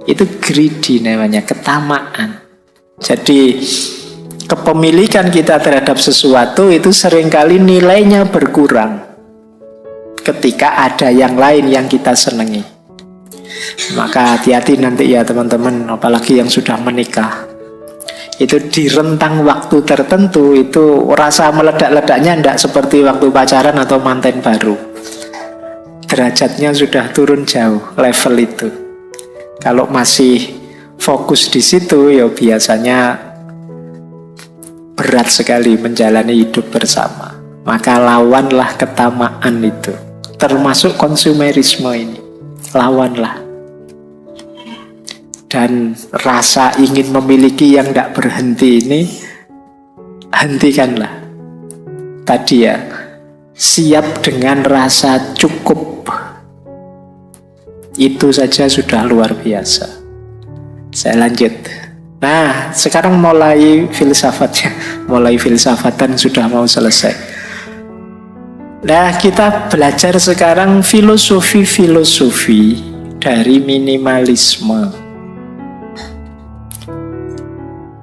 Itu greedy namanya, ketamaan. Jadi kepemilikan kita terhadap sesuatu itu seringkali nilainya berkurang ketika ada yang lain yang kita senangi. Maka hati-hati nanti ya teman-teman, apalagi yang sudah menikah. Itu di rentang waktu tertentu itu rasa meledak-ledaknya tidak seperti waktu pacaran atau manten baru. Derajatnya sudah turun jauh level itu. Kalau masih fokus di situ ya biasanya berat sekali menjalani hidup bersama. Maka lawanlah ketamaan itu. Termasuk konsumerisme ini. Lawanlah. Dan rasa ingin memiliki yang tidak berhenti ini, hentikanlah. Tadi ya, siap dengan rasa cukup. Itu saja sudah luar biasa. Saya lanjut. Nah, sekarang mulai filsafatnya. Mulai filsafatan sudah mau selesai. Nah, kita belajar sekarang filosofi-filosofi dari minimalisme.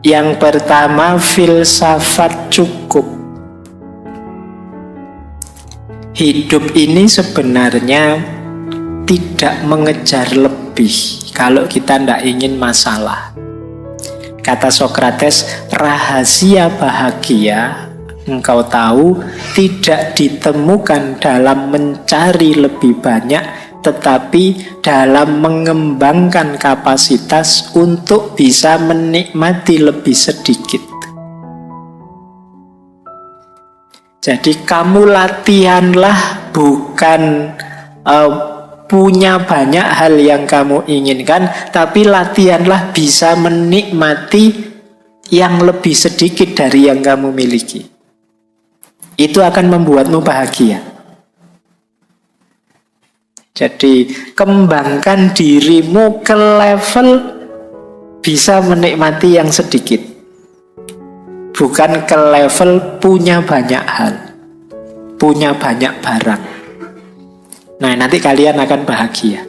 Yang pertama, filsafat cukup. Hidup ini sebenarnya tidak mengejar lebih kalau kita tidak ingin masalah. Kata Sokrates, rahasia bahagia, engkau tahu, tidak ditemukan dalam mencari lebih banyak, tetapi dalam mengembangkan kapasitas untuk bisa menikmati lebih sedikit. Jadi kamu latihanlah bukan punya banyak hal yang kamu inginkan, tapi latihanlah bisa menikmati yang lebih sedikit dari yang kamu miliki. Itu akan membuatmu bahagia. Jadi kembangkan dirimu ke level bisa menikmati yang sedikit. Bukan ke level punya banyak hal, punya banyak barang. Nah, nanti kalian akan bahagia.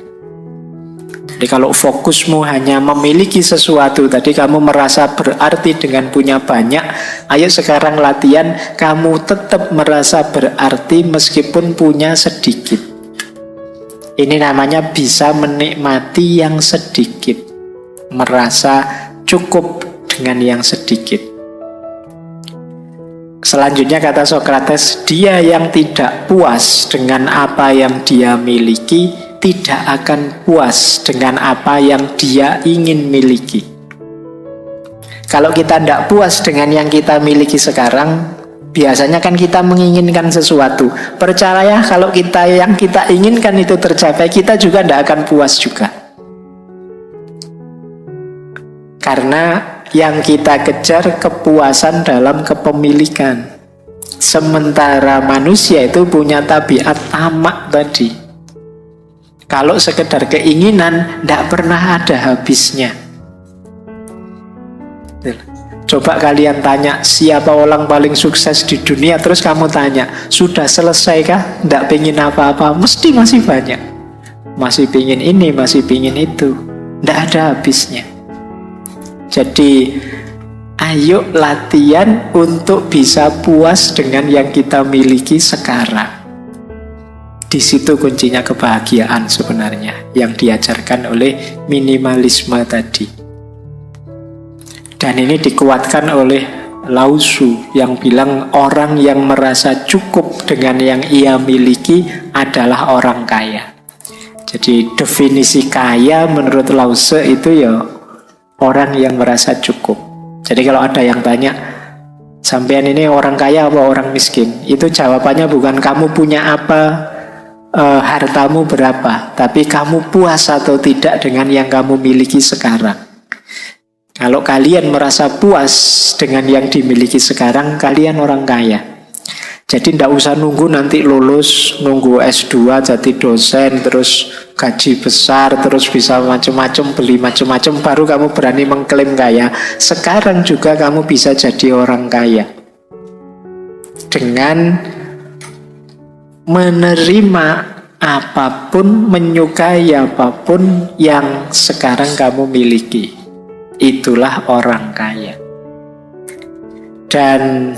Jadi kalau fokusmu hanya memiliki sesuatu, tadi kamu merasa berarti dengan punya banyak, ayo sekarang latihan, kamu tetap merasa berarti meskipun punya sedikit. Ini namanya bisa menikmati yang sedikit, merasa cukup dengan yang sedikit. Selanjutnya kata Sokrates, dia yang tidak puas dengan apa yang dia miliki, tidak akan puas dengan apa yang dia ingin miliki. Kalau kita tidak puas dengan yang kita miliki sekarang, biasanya kan kita menginginkan sesuatu. Percaya kalau yang kita inginkan itu tercapai, kita juga tidak akan puas juga. Karena yang kita kejar kepuasan dalam kepemilikan. Sementara manusia itu punya tabiat tamak tadi. Kalau sekedar keinginan, tidak pernah ada habisnya. Coba kalian tanya siapa orang paling sukses di dunia, terus kamu tanya, sudah selesai kah? Tidak pengen apa-apa, mesti masih banyak. Masih pengen ini, masih pengen itu. Tidak ada habisnya. Jadi, ayo latihan untuk bisa puas dengan yang kita miliki sekarang. Di situ kuncinya kebahagiaan sebenarnya, yang diajarkan oleh minimalisme tadi. Dan ini dikuatkan oleh Lao Tzu yang bilang orang yang merasa cukup dengan yang ia miliki adalah orang kaya. Jadi definisi kaya menurut Lao Tzu itu ya orang yang merasa cukup. Jadi kalau ada yang tanya, sampean ini orang kaya apa orang miskin? Itu jawabannya bukan kamu punya apa, hartamu berapa, tapi kamu puas atau tidak dengan yang kamu miliki sekarang. Kalau kalian merasa puas dengan yang dimiliki sekarang, kalian orang kaya. Jadi tidak usah nunggu nanti lulus, nunggu S2 jadi dosen, terus gaji besar, terus bisa macam-macam, beli macam-macam, baru kamu berani mengklaim kaya. Sekarang juga kamu bisa jadi orang kaya dengan menerima apapun, menyukai apapun yang sekarang kamu miliki. Itulah orang kaya. Dan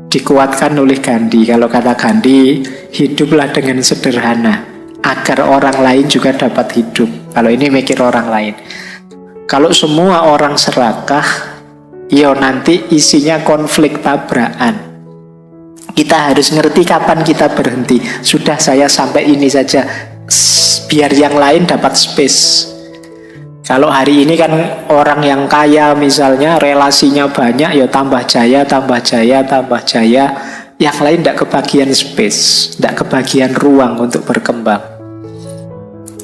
dikuatkan oleh Gandhi. Kalau kata Gandhi, hiduplah dengan sederhana agar orang lain juga dapat hidup. Kalau ini mikir orang lain. Kalau semua orang serakah, ya nanti isinya konflik tabrakan. Kita harus ngerti kapan kita berhenti. Sudah, saya sampai ini saja, biar yang lain dapat space. Kalau hari ini kan orang yang kaya misalnya relasinya banyak, ya tambah jaya, tambah jaya, tambah jaya. Yang lain tidak kebagian space, tidak kebagian ruang untuk berkembang.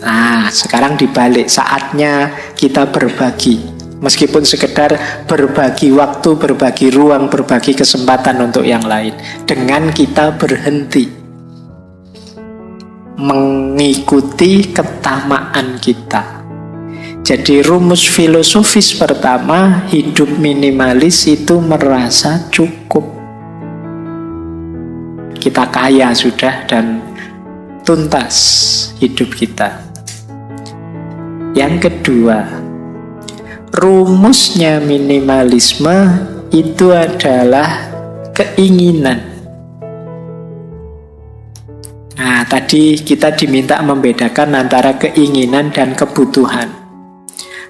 Nah, sekarang dibalik, saatnya kita berbagi. Meskipun sekedar berbagi waktu, berbagi ruang, berbagi kesempatan untuk yang lain. Dengan kita berhenti mengikuti ketamaan kita. Jadi rumus filosofis pertama, hidup minimalis itu merasa cukup. Kita kaya sudah dan tuntas hidup kita. Yang kedua, rumusnya minimalisme itu adalah keinginan. Nah, tadi kita diminta membedakan antara keinginan dan kebutuhan.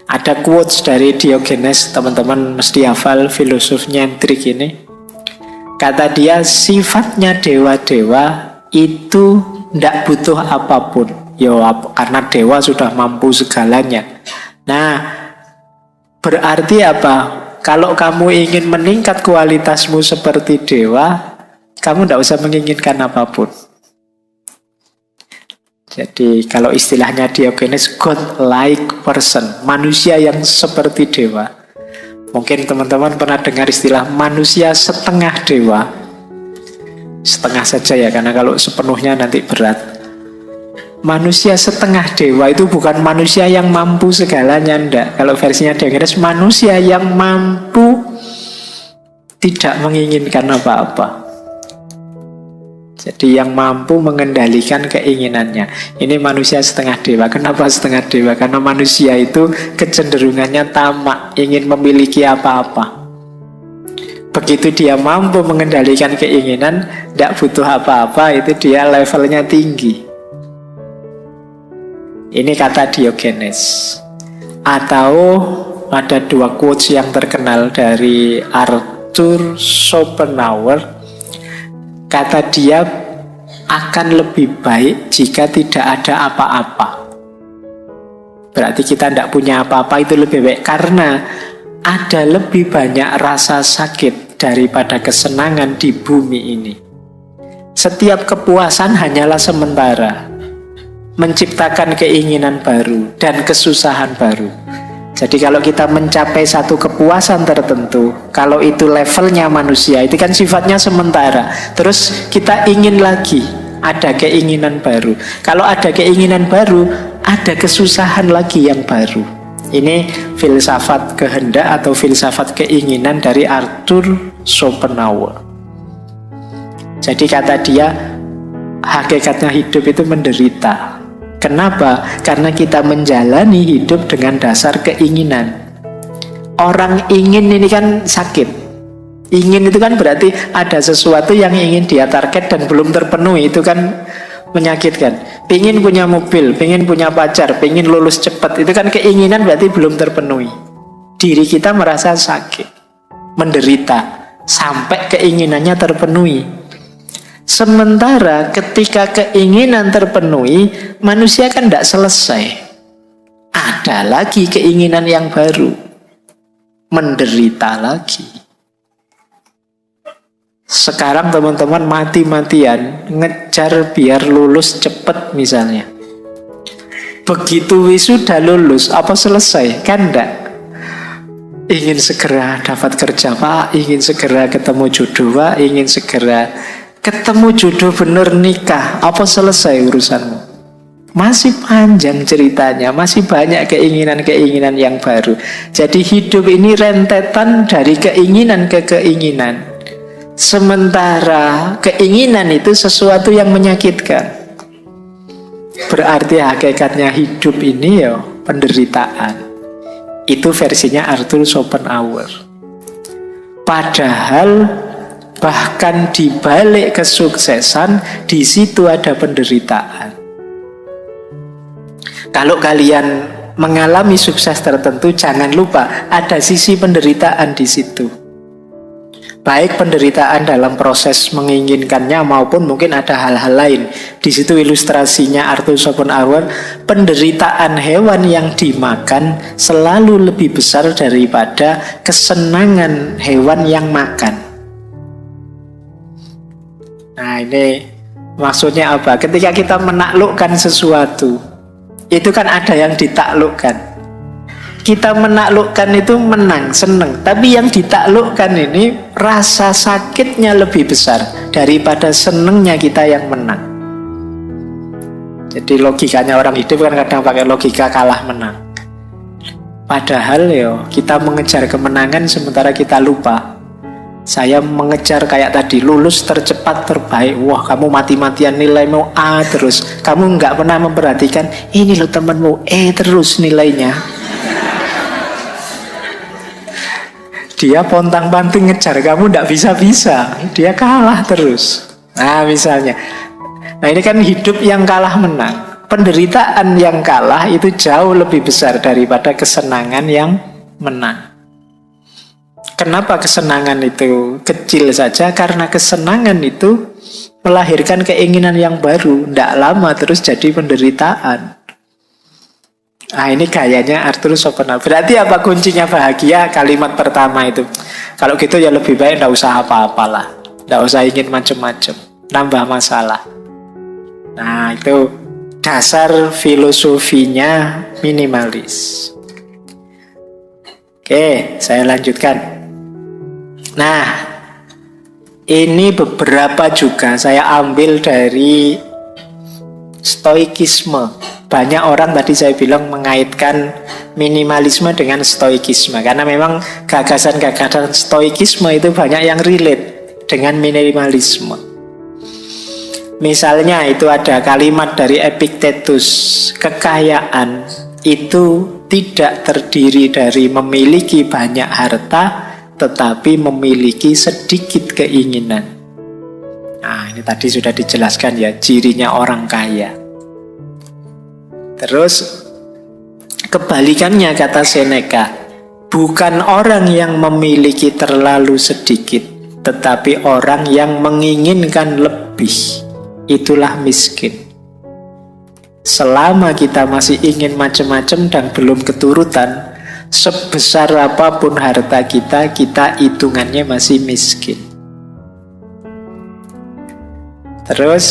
Ada quotes dari Diogenes, teman-teman mesti hafal, filosof nyentrik ini. Kata dia, sifatnya dewa-dewa itu tidak butuh apapun. Karena dewa sudah mampu segalanya. Nah, berarti apa? Kalau kamu ingin meningkat kualitasmu seperti dewa, kamu tidak usah menginginkan apapun. Jadi kalau istilahnya Diogenes, God-like person, manusia yang seperti dewa. Mungkin teman-teman pernah dengar istilah manusia setengah dewa. Setengah saja ya, karena kalau sepenuhnya nanti berat. Manusia setengah dewa itu bukan manusia yang mampu segalanya, enggak. Kalau versinya Diogenes, manusia yang mampu tidak menginginkan apa-apa. Jadi yang mampu mengendalikan keinginannya. Ini manusia setengah dewa. Kenapa setengah dewa? Karena manusia itu kecenderungannya tamak, ingin memiliki apa-apa. Begitu dia mampu mengendalikan keinginan, tidak butuh apa-apa, itu dia levelnya tinggi. Ini kata Diogenes. Atau ada dua quotes yang terkenal dari Arthur Schopenhauer. Kata dia, akan lebih baik jika tidak ada apa-apa. Berarti kita tidak punya apa-apa, itu lebih baik. Karena ada lebih banyak rasa sakit daripada kesenangan di bumi ini. Setiap kepuasan hanyalah sementara, menciptakan keinginan baru dan kesusahan baru. Jadi kalau kita mencapai satu kepuasan tertentu, kalau itu levelnya manusia, itu kan sifatnya sementara. Terus kita ingin lagi, ada keinginan baru. Kalau ada keinginan baru, ada kesusahan lagi yang baru. Ini filsafat kehendak atau filsafat keinginan dari Arthur Schopenhauer. Jadi kata dia, hakikatnya hidup itu menderita. Kenapa? Karena kita menjalani hidup dengan dasar keinginan. Orang ingin ini kan sakit. Ingin itu kan berarti ada sesuatu yang ingin dia target dan belum terpenuhi. Itu kan menyakitkan. Pengen punya mobil, pengen punya pacar, pengen lulus cepat. Itu kan keinginan berarti belum terpenuhi. Diri kita merasa sakit, menderita, sampai keinginannya terpenuhi. Sementara ketika keinginan terpenuhi, manusia kan tidak selesai. Ada lagi keinginan yang baru, menderita lagi. Sekarang teman-teman mati-matian ngejar biar lulus cepat misalnya. Begitu wisuda lulus, apa selesai? Kan enggak. Ingin segera dapat kerja Pak, ingin segera ketemu jodoh Pak, ingin segera ketemu jodoh bener nikah. Apa selesai urusanmu? Masih panjang ceritanya, masih banyak keinginan-keinginan yang baru. Jadi hidup ini rentetan dari keinginan ke keinginan. Sementara keinginan itu sesuatu yang menyakitkan. Berarti hakikatnya hidup ini ya penderitaan. Itu versinya Arthur Schopenhauer. Padahal bahkan di balik kesuksesan, di situ ada penderitaan. Kalau kalian mengalami sukses tertentu, jangan lupa ada sisi penderitaan di situ. Baik penderitaan dalam proses menginginkannya maupun mungkin ada hal-hal lain. Di situ ilustrasinya Arthur Schopenhauer, penderitaan hewan yang dimakan selalu lebih besar daripada kesenangan hewan yang makan. Nah, ini maksudnya apa? Ketika kita menaklukkan sesuatu, itu kan ada yang ditaklukkan. Kita menaklukkan itu menang, seneng. Tapi yang ditaklukkan ini rasa sakitnya lebih besar daripada senengnya kita yang menang. Jadi logikanya orang hidup kan kadang pakai logika kalah menang. Padahal kita mengejar kemenangan sementara kita lupa. Saya mengejar kayak tadi, lulus tercepat terbaik. Wah, kamu mati-matian nilaimu A terus. Kamu nggak pernah memperhatikan, ini loh temanmu E terus nilainya. Dia pontang-panting ngejar kamu nggak bisa-bisa. Dia kalah terus. Nah, misalnya. Nah, ini kan hidup yang kalah menang. Penderitaan yang kalah itu jauh lebih besar daripada kesenangan yang menang. Kenapa kesenangan itu kecil saja? Karena kesenangan itu melahirkan keinginan yang baru. Tidak lama terus jadi penderitaan. Nah, ini gayanya Arthur Schopenhauer. Berarti apa kuncinya bahagia? Kalimat pertama itu. Kalau gitu ya lebih baik tidak usah apa-apalah. Tidak usah ingin macam-macam. Nambah masalah. Nah, itu dasar filosofinya minimalis. Oke, saya lanjutkan. Nah, ini beberapa juga saya ambil dari stoikisme. Banyak orang tadi saya bilang mengaitkan minimalisme dengan stoikisme. Karena memang gagasan-gagasan stoikisme itu banyak yang relate dengan minimalisme. Misalnya itu ada kalimat dari Epictetus, kekayaan itu tidak terdiri dari memiliki banyak harta, tetapi memiliki sedikit keinginan. Nah, ini tadi sudah dijelaskan ya, cirinya orang kaya. Terus kebalikannya kata Seneca, bukan orang yang memiliki terlalu sedikit, tetapi orang yang menginginkan lebih. Itulah miskin. Selama kita masih ingin macam-macam dan belum keturutan, sebesar apapun harta kita, kita hitungannya masih miskin. Terus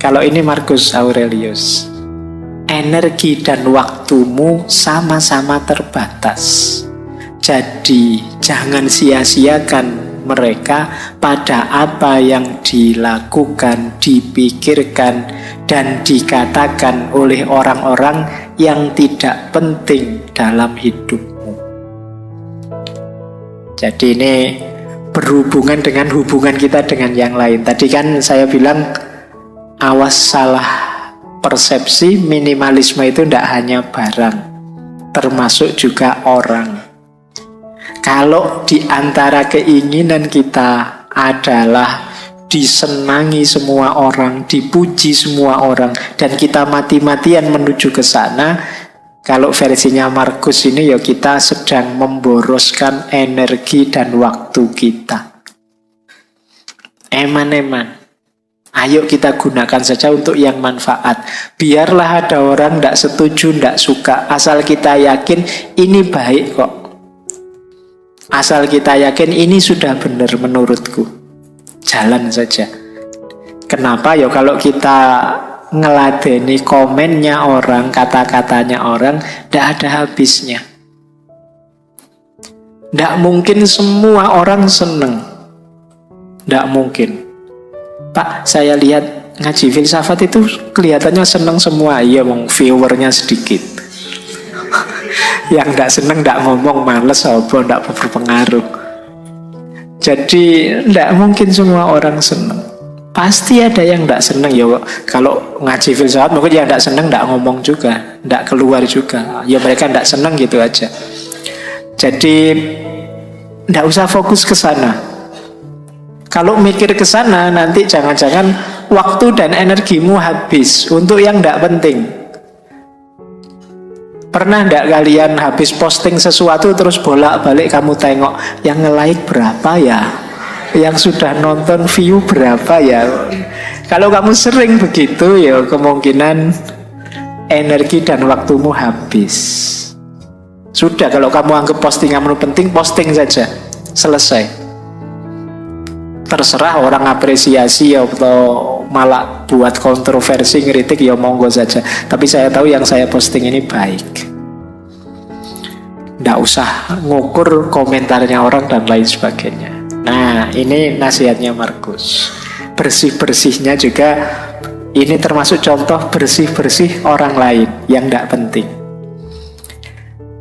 kalau ini Marcus Aurelius, energi dan waktumu sama-sama terbatas. Jadi jangan sia-siakan mereka pada apa yang dilakukan, dipikirkan, dan dikatakan oleh orang-orang yang tidak penting dalam hidupmu. Jadi ini berhubungan dengan hubungan kita dengan yang lain. Tadi kan saya bilang awas salah persepsi, minimalisme itu tidak hanya barang, termasuk juga orang. Kalau di antara keinginan kita adalah disenangi semua orang, dipuji semua orang, dan kita mati-matian menuju ke sana, kalau versinya Marcus ini ya kita sedang memboroskan energi dan waktu kita. Eman-eman. Ayo kita gunakan saja untuk yang manfaat. Biarlah ada orang tidak setuju, tidak suka. Asal kita yakin ini baik kok. Asal kita yakin ini sudah benar menurutku. Jalan saja. Kenapa? Ya kalau kita ngeladeni komennya orang, kata-katanya orang, tidak ada habisnya. Tidak mungkin semua orang seneng. Tidak mungkin. Pak, saya lihat ngaji filsafat itu kelihatannya seneng semua. Iya, viewernya sedikit. Yang tidak seneng tidak ngomong, males, tidak berpengaruh. Jadi tidak mungkin semua orang seneng. Pasti ada yang tidak seneng ya. Kalau ngaji filsafat mungkin yang tidak seneng tidak ngomong juga, tidak keluar juga. Ya mereka tidak seneng gitu aja. Jadi tidak usah fokus ke sana. Kalau mikir ke sana nanti jangan-jangan waktu dan energimu habis untuk yang tidak penting. Pernah tidak kalian habis posting sesuatu terus bolak-balik kamu tengok yang nge-like berapa ya? Yang sudah nonton view berapa ya? Kalau kamu sering begitu ya kemungkinan energi dan waktumu habis. Sudah, kalau kamu anggap postinganmu penting, posting saja. Selesai. Terserah orang apresiasi atau malah buat kontroversi, ngeritik ya monggo saja. Tapi saya tahu yang saya posting ini baik. Nggak usah ngukur komentarnya orang dan lain sebagainya. Nah, ini nasihatnya Markus. Bersih-bersihnya juga, ini termasuk contoh bersih-bersih orang lain yang tidak penting.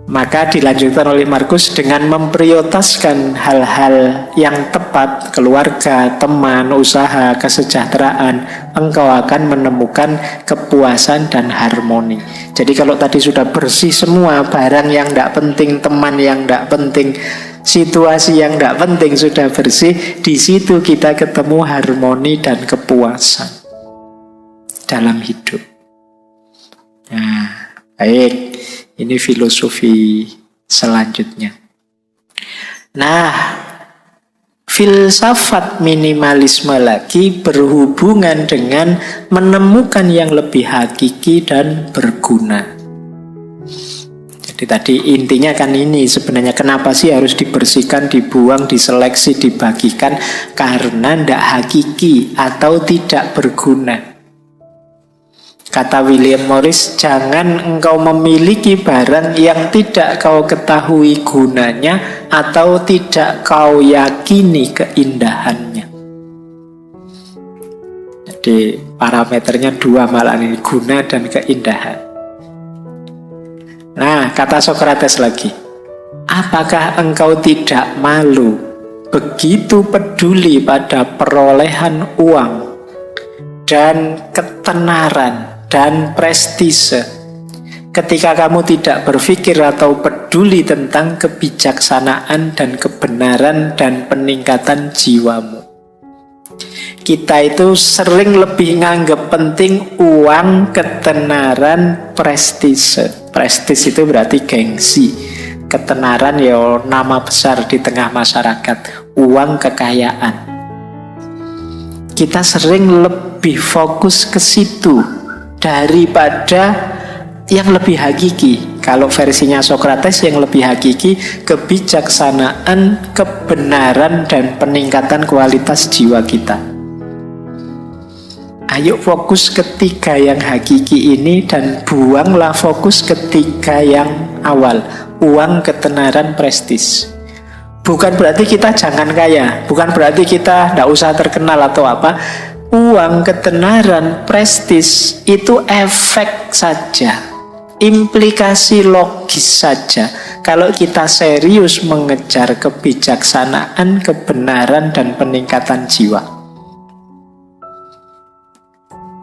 Maka dilanjutkan oleh Markus dengan memprioritaskan hal-hal yang tepat, keluarga, teman, usaha, kesejahteraan, engkau akan menemukan kepuasan dan harmoni. Jadi kalau tadi sudah bersih semua, barang yang tidak penting, teman yang tidak penting, situasi yang tidak penting sudah bersih, di situ kita ketemu harmoni dan kepuasan dalam hidup. Nah, baik. Ini filosofi selanjutnya. Nah, filsafat minimalisme lagi berhubungan dengan menemukan yang lebih hakiki dan berguna. Jadi tadi intinya kan ini sebenarnya, kenapa sih harus dibersihkan, dibuang, diseleksi, dibagikan? Karena tidak hakiki atau tidak berguna. Kata William Morris, jangan engkau memiliki barang yang tidak kau ketahui gunanya atau tidak kau yakini keindahannya. Jadi parameternya dua malah ini, guna dan keindahan. Nah, kata Sokrates lagi, apakah engkau tidak malu begitu peduli pada perolehan uang dan ketenaran dan prestise ketika kamu tidak berpikir atau peduli tentang kebijaksanaan dan kebenaran dan peningkatan jiwamu? Kita itu sering lebih nganggap penting uang, ketenaran, prestise. Prestise itu berarti gengsi. Ketenaran ya nama besar di tengah masyarakat. Uang, kekayaan. Kita sering lebih fokus ke situ daripada yang lebih hakiki. Kalau versinya Sokrates yang lebih hakiki, kebijaksanaan, kebenaran, dan peningkatan kualitas jiwa kita. Ayo fokus ketiga yang hakiki ini dan buanglah fokus ketiga yang awal, uang, ketenaran, prestis. Bukan berarti kita jangan kaya, bukan berarti kita tidak usah terkenal atau apa. Uang, ketenaran, prestis itu efek saja, implikasi logis saja. Kalau kita serius mengejar kebijaksanaan, kebenaran, dan peningkatan jiwa.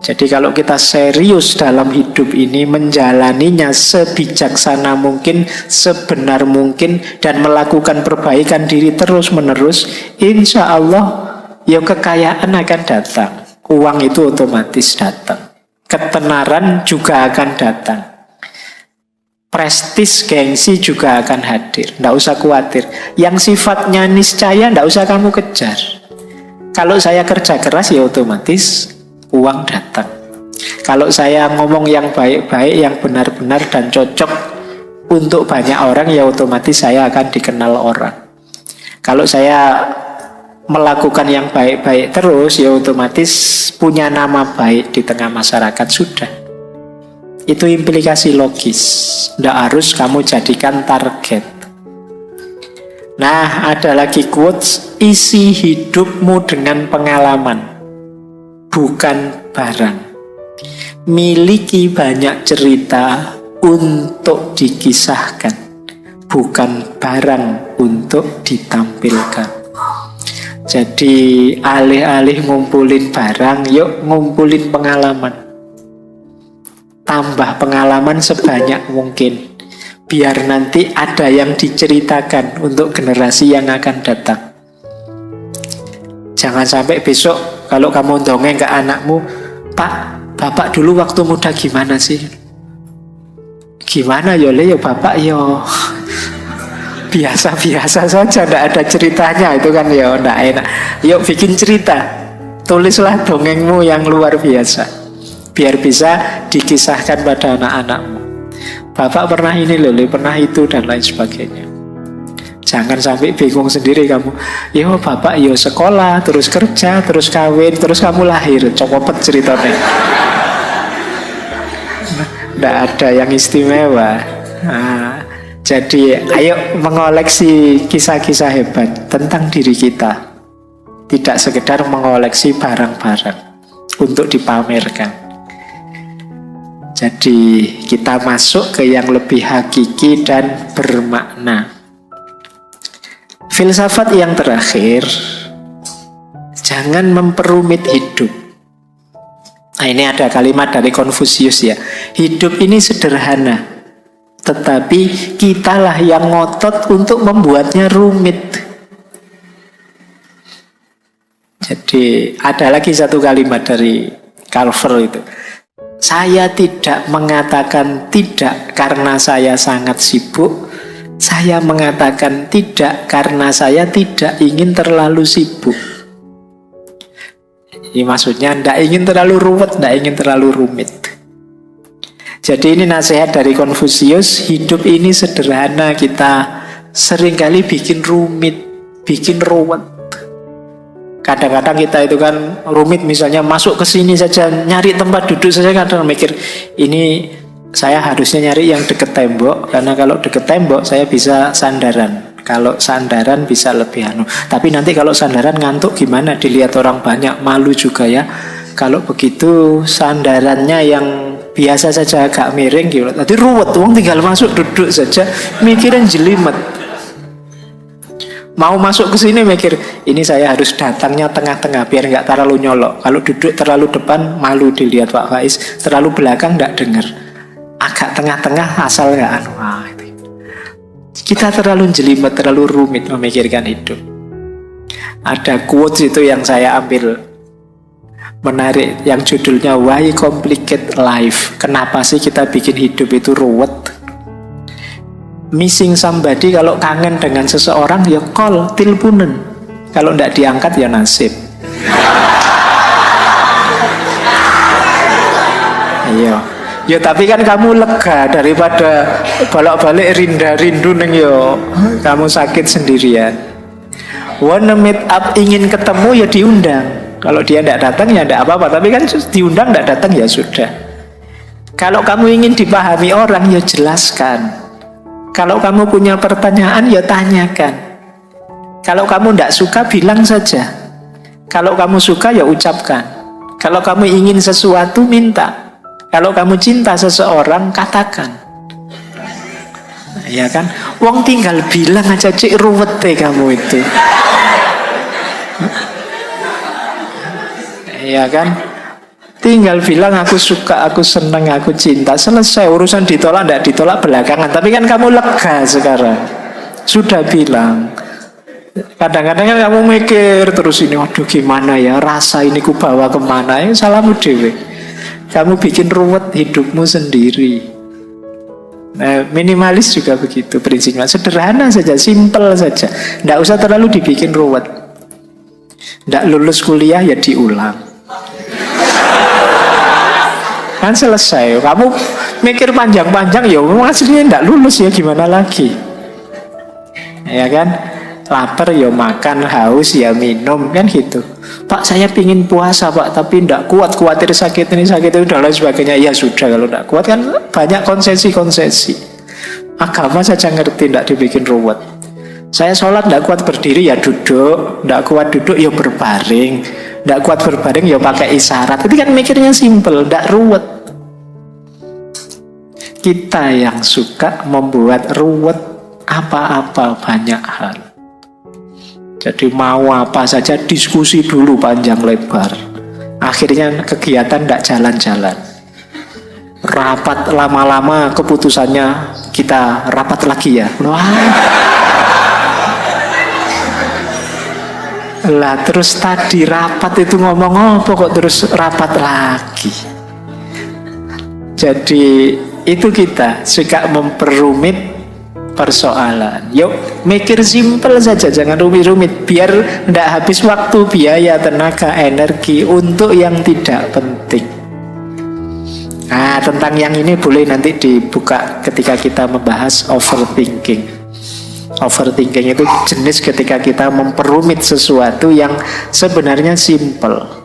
Jadi kalau kita serius dalam hidup ini, menjalaninya sebijaksana mungkin, sebenar mungkin, dan melakukan perbaikan diri terus-menerus, insya Allah ya kekayaan akan datang. Uang itu otomatis datang. Ketenaran juga akan datang. Prestis, gengsi juga akan hadir. Tidak usah khawatir. Yang sifatnya niscaya tidak usah kamu kejar. Kalau saya kerja keras ya otomatis uang datang. Kalau saya ngomong yang baik-baik, yang benar-benar dan cocok untuk banyak orang, ya otomatis saya akan dikenal orang. Kalau saya melakukan yang baik-baik terus, ya otomatis punya nama baik di tengah masyarakat sudah. Itu implikasi logis. Tidak harus kamu jadikan target. Nah, ada lagi quotes, isi hidupmu dengan pengalaman, bukan barang. Miliki banyak cerita untuk dikisahkan, bukan barang untuk ditampilkan. Jadi alih-alih ngumpulin barang, yuk ngumpulin pengalaman. Tambah pengalaman sebanyak mungkin, biar nanti ada yang diceritakan untuk generasi yang akan datang. Jangan sampai besok kalau kamu dongeng ke anakmu, "Pak, bapak dulu waktu muda gimana sih?" "Gimana ya, Le? Ya bapak yo biasa-biasa saja, tidak ada ceritanya." Itu kan ya tidak enak. Yuk bikin cerita, tulislah dongengmu yang luar biasa, biar bisa dikisahkan pada anak-anakmu. "Bapak pernah ini loh, pernah itu," dan lain sebagainya. Jangan sampai bingung sendiri kamu. "Yo bapak yo sekolah, terus kerja, terus kawin, terus kamu lahir." Copot ceritanya. Tidak ada yang istimewa. Jadi ayo mengoleksi kisah-kisah hebat tentang diri kita. Tidak sekedar mengoleksi barang-barang untuk dipamerkan. Jadi kita masuk ke yang lebih hakiki dan bermakna. Filsafat yang terakhir, jangan memperumit hidup. Nah, ini ada kalimat dari Konfusius ya. Hidup ini sederhana, tetapi kitalah yang ngotot untuk membuatnya rumit. Jadi ada lagi satu kalimat dari Carver itu. "Saya tidak mengatakan tidak karena saya sangat sibuk. Saya mengatakan tidak karena saya tidak ingin terlalu sibuk." Ini maksudnya tidak ingin terlalu ruwet, tidak ingin terlalu rumit. Jadi ini nasihat dari Konfusius. Hidup ini sederhana, kita seringkali bikin rumit, bikin ruwet. Kadang-kadang kita itu kan rumit, misalnya masuk ke sini saja, nyari tempat duduk saja, kadang mikir, ini saya harusnya nyari yang deket tembok, karena kalau deket tembok saya bisa sandaran. Kalau sandaran bisa lebih tapi nanti kalau sandaran ngantuk gimana, dilihat orang banyak, malu juga ya. Kalau begitu sandarannya yang biasa saja agak miring gitu. Tadi ruwet, uang tinggal masuk duduk saja, mikirin jelimet. Mau masuk ke sini mikir, ini saya harus datangnya tengah-tengah biar nggak terlalu nyolok. Kalau duduk terlalu depan malu dilihat Pak Faiz, terlalu belakang nggak dengar. Agak tengah-tengah asal nggak itu. Kita terlalu jelimet, terlalu rumit memikirkan hidup. Ada quotes itu yang saya ambil menarik, yang judulnya Why Complicate Life? Kenapa sih kita bikin hidup itu ruwet? Missing somebody, kalau kangen dengan seseorang ya call, teleponen. Kalau tidak diangkat ya nasib. Iya. Ya tapi kan kamu lega daripada bolak-balik rindu neng yo. Kamu sakit sendirian. Wanna meet up, ingin ketemu ya diundang. Kalau dia tidak datang ya tidak apa-apa. Tapi kan diundang tidak datang ya sudah. Kalau kamu ingin dipahami orang ya jelaskan. Kalau kamu punya pertanyaan ya tanyakan. Kalau kamu tidak suka bilang saja. Kalau kamu suka ya ucapkan. Kalau kamu ingin sesuatu minta. Kalau kamu cinta seseorang, katakan. Ya kan? Wong tinggal bilang aja, cik ruwet deh kamu itu. Ya kan? Tinggal bilang aku suka, aku senang, aku cinta. Selesai, urusan ditolak, tidak ditolak belakangan. Tapi kan kamu lega sekarang. Sudah bilang. Kadang-kadang kan kamu mikir terus ini, waduh gimana ya, rasa ini ku bawa kemana, ya salahmu dewe. Kamu bikin ruwet hidupmu sendiri. Nah, minimalis juga begitu prinsipnya. Sederhana saja, simple saja. Tidak usah terlalu dibikin ruwet. Tidak lulus kuliah ya diulang. Kan selesai. Kamu mikir panjang-panjang ya aslinya tidak lulus ya gimana lagi. Ya kan? Lapar ya makan, haus ya minum, kan gitu. Pak saya pingin puasa Pak, tapi tidak kuat, khawatir sakit ini sakit itu dan lain sebagainya. Ya sudah, kalau tidak kuat kan banyak konsesi-konsesi. Agama saja ngerti, tidak dibikin ruwet. Saya sholat tidak kuat berdiri ya duduk, tidak kuat duduk ya berbaring, tidak kuat berbaring ya pakai isyarat. Itu kan mikirnya simple, tidak ruwet. Kita yang suka membuat ruwet apa-apa banyak hal. Jadi mau apa saja diskusi dulu panjang lebar. Akhirnya kegiatan tidak jalan-jalan. Rapat lama-lama keputusannya kita rapat lagi ya. Wah. Lah terus tadi rapat itu ngomong apa kok terus rapat lagi. Jadi itu kita suka memperumit persoalan. Yuk mikir simpel saja, jangan rumit-rumit. Biar tidak habis waktu, biaya, tenaga, energi untuk yang tidak penting. Nah tentang yang ini boleh nanti dibuka ketika kita membahas overthinking. Overthinking itu jenis ketika kita memperumit sesuatu yang sebenarnya simple.